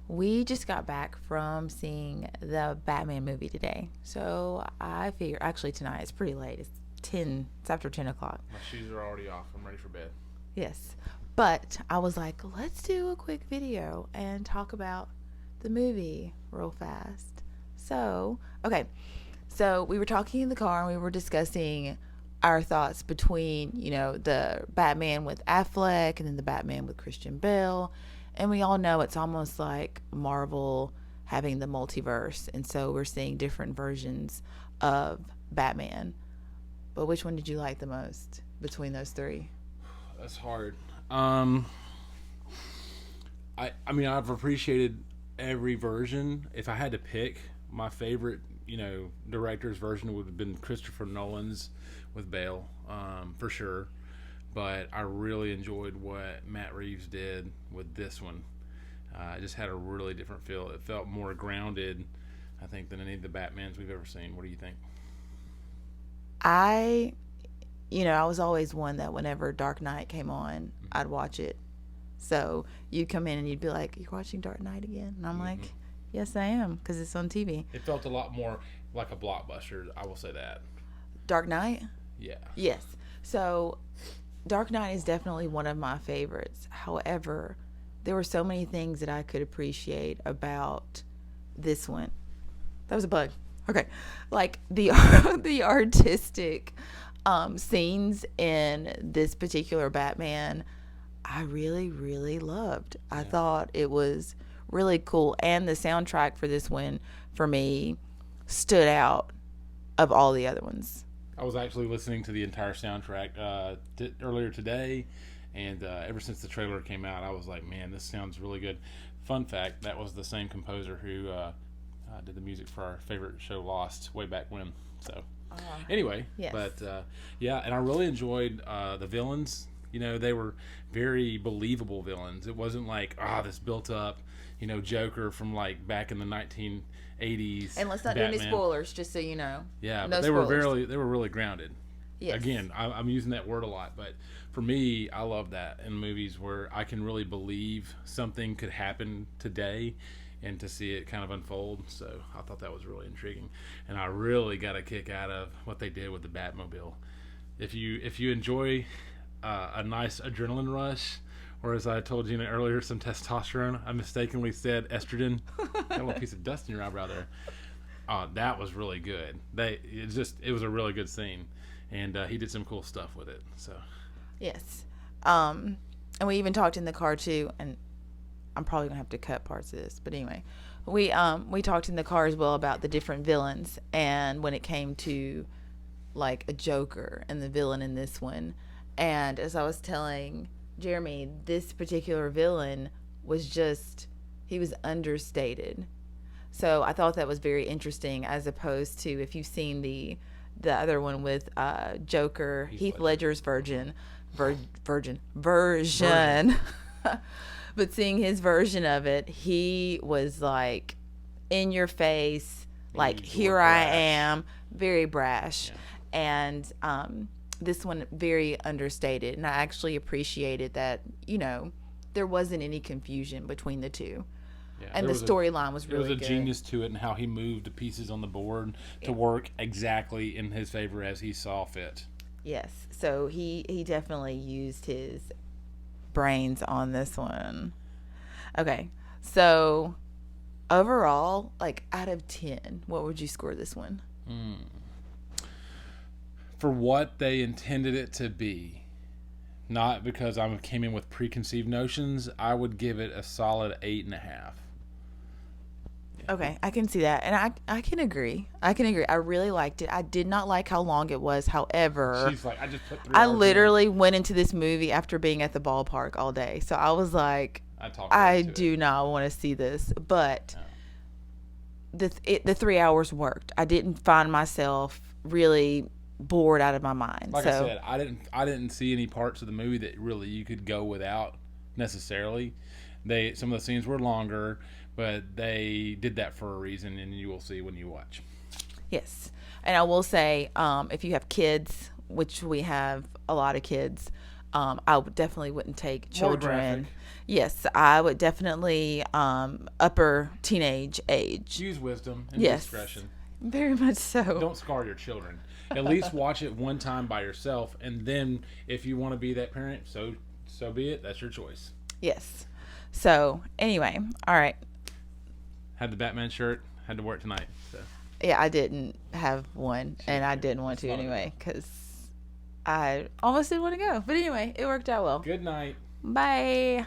We just got back from seeing the Batman movie today. So I figure, actually, tonight it's pretty late. It's 10, it's after 10 o'clock. My shoes are already off. I'm ready for bed. Yes. But I was like, let's do a quick video and talk about the movie real fast. So, okay. So we were talking in the car and we were discussing our thoughts between, the Batman with Affleck and then the Batman with Christian Bale. And we all know it's almost like Marvel having the multiverse. And so we're seeing different versions of Batman. But which one did you like the most between those three? That's hard. I mean, I've appreciated every version. If I had to pick, my favorite, director's version would have been Christopher Nolan's with Bale, for sure. But I really enjoyed what Matt Reeves did with this one. It just had a really different feel. It felt more grounded, I think, than any of the Batmans we've ever seen. What do you think? I, I was always one that whenever Dark Knight came on, I'd watch it. So you'd come in and you'd be like, "You're watching Dark Knight again?" And I'm like, "Yes, I am," because it's on TV. It felt a lot more like a blockbuster, I will say that. Dark Knight? Yeah. Yes. So Dark Knight is definitely one of my favorites. However, there were so many things that I could appreciate about this one. That was a bug. Okay. Like the the artistic scenes in this particular Batman, I really, really loved. I thought it was really cool. And the soundtrack for this one, for me, stood out of all the other ones. I was actually listening to the entire soundtrack earlier today, and ever since the trailer came out, I was like, man, this sounds really good. Fun fact, that was the same composer who did the music for our favorite show, Lost, way back when. So, anyway, yes. But yeah, and I really enjoyed the villains. They were very believable villains. It wasn't like, this built up, Joker from like back in the 1980s. And let's not do any spoilers, just so you know. Yeah, no but they spoilers. were really grounded. Yes. Again, I'm using that word a lot, but for me, I love that in movies where I can really believe something could happen today and to see it kind of unfold. So I thought that was really intriguing, and I really got a kick out of what they did with the Batmobile. If you enjoy a nice adrenaline rush, or as I told you earlier, some testosterone, I mistakenly said estrogen. Got a little piece of dust in your eyebrow there. That was really good. It was a really good scene, and he did some cool stuff with it. So yes, and we even talked in the car too, and I'm probably gonna have to cut parts of this, but anyway, we talked in the car as well about the different villains, and when it came to like a Joker and the villain in this one, and as I was telling Jeremy, this particular villain was he was understated. So I thought that was very interesting, as opposed to if you've seen the other one with Joker, Heath Ledger's version. But seeing his version of it, he was like in your face, like here I am, very brash. Yeah. And this one very understated, and I actually appreciated that, there wasn't any confusion between the two. Yeah, and the storyline was really good. There was a genius to it and how he moved the pieces on the board to work exactly in his favor as he saw fit. Yes. So he definitely used his brains on this one. Okay. So overall, like out of 10, what would you score this one? For what they intended it to be, not because I came in with preconceived notions, I would give it a solid 8.5. Okay, I can see that, and I can agree. I really liked it. I did not like how long it was. However, she's like, I just put 3 I hours literally went into this movie after being at the ballpark all day, so I was like, I do not want to see this. But the 3 hours worked. I didn't find myself really bored out of my mind. Like I said, I didn't see any parts of the movie that really you could go without necessarily. Some of the scenes were longer, but they did that for a reason, and you will see when you watch. Yes. And I will say, if you have kids, which we have a lot of kids, I would definitely wouldn't take More children. graphic. Yes, I would definitely upper teenage age. Use wisdom and Yes. discretion. Very much so. Don't scar your children. At least watch it one time by yourself, and then if you want to be that parent, so be it. That's your choice. Yes. So anyway, all right. Had the Batman shirt. Had to wear it tonight. So Yeah, I didn't have one, and I didn't want It's to not a anyway because I almost didn't want to go. But anyway, it worked out well. good night. Bye.